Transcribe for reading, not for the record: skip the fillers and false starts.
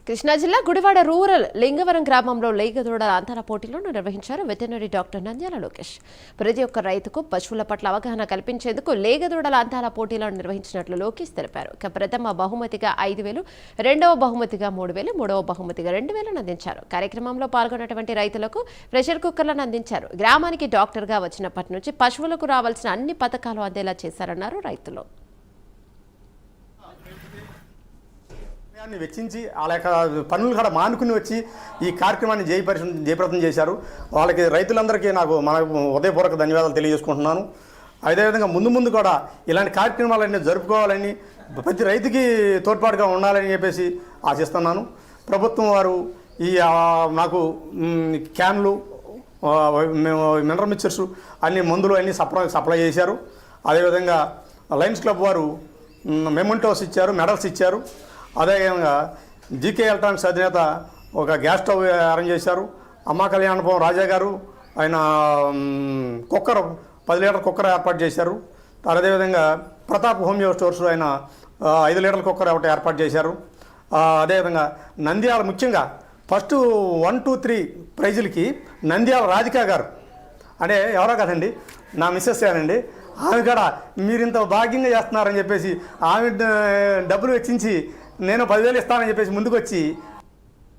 కృష్ణా జిల్లా గుడివాడ రూరల్ లింగవరం గ్రామంలో లేగదూడల అంతర పోటీలను నిర్వహించారు వెటర్నరీ డాక్టర్ నంద్యాల లోకేష్. ప్రతి ఒక్క రైతుకు పశువుల పట్ల అవగాహన కల్పించేందుకు లేగదూడల అంతర పోటీలను నిర్వహించినట్లు లోకేష్ తెలిపారు. ఇక ప్రథమ బహుమతిగా 5,000, రెండవ బహుమతిగా 3,000, మూడవ బహుమతిగా 2,000 అందించారు. కార్యక్రమంలో పాల్గొన్నటువంటి రైతులకు ప్రెషర్ కుక్కర్లను అందించారు. గ్రామానికి డాక్టర్గా వచ్చినప్పటి నుంచి పశువులకు రావాల్సిన అన్ని పథకాలు అందేలా చేశారన్నారు రైతులు. వెచ్చించి వాళ్ళ యొక్క పనులు కూడా మానుకుని వచ్చి ఈ కార్యక్రమాన్ని జయప్రదం చేశారు. వాళ్ళకి రైతులందరికీ మన హృదయపూర్వక ధన్యవాదాలు తెలియజేసుకుంటున్నాను. అదేవిధంగా ముందు కూడా ఇలాంటి కార్యక్రమాలన్నీ జరుపుకోవాలని, ప్రతి రైతుకి తోడ్పాటుగా ఉండాలని చెప్పేసి ఆశిస్తున్నాను. ప్రభుత్వం వారు ఈ నాకు క్యాన్లు, మినరల్ మిక్చర్స్ అన్ని మందులు అన్నీ సప్లై చేశారు. అదేవిధంగా లయన్స్ క్లబ్ వారు మెమెంటోస్ ఇచ్చారు, మెడల్స్ ఇచ్చారు. అదేవిధంగా జీకే ఎలక్ట్రానిక్స్ అధినేత ఒక గ్యాస్ స్టవ్ అరేంజ్ చేశారు. అమ్మా కళ్యాణపురం రాజా గారు ఆయన కుక్కర్ 10 లీటర్ కుక్కర్ ఏర్పాటు చేశారు. అదేవిధంగా ప్రతాప్ హోమియో స్టోర్స్ ఆయన 5 లీటర్ల కుక్కర్ ఒకటి ఏర్పాటు చేశారు. అదేవిధంగా నంద్యాల ముఖ్యంగా ఫస్ట్ 1, 2, 3 ప్రైజులకి నంద్యాల రాధికా గారు అంటే ఎవరో కదండి, నా మిస్సెస్ అండి. ఆమె కూడా మీరు ఇంత భాగ్యంగా చేస్తున్నారని చెప్పేసి ఆమె డబ్బులు వెచ్చించి నేను 10,000 ఇస్తానని చెప్పేసి ముందుకు వచ్చి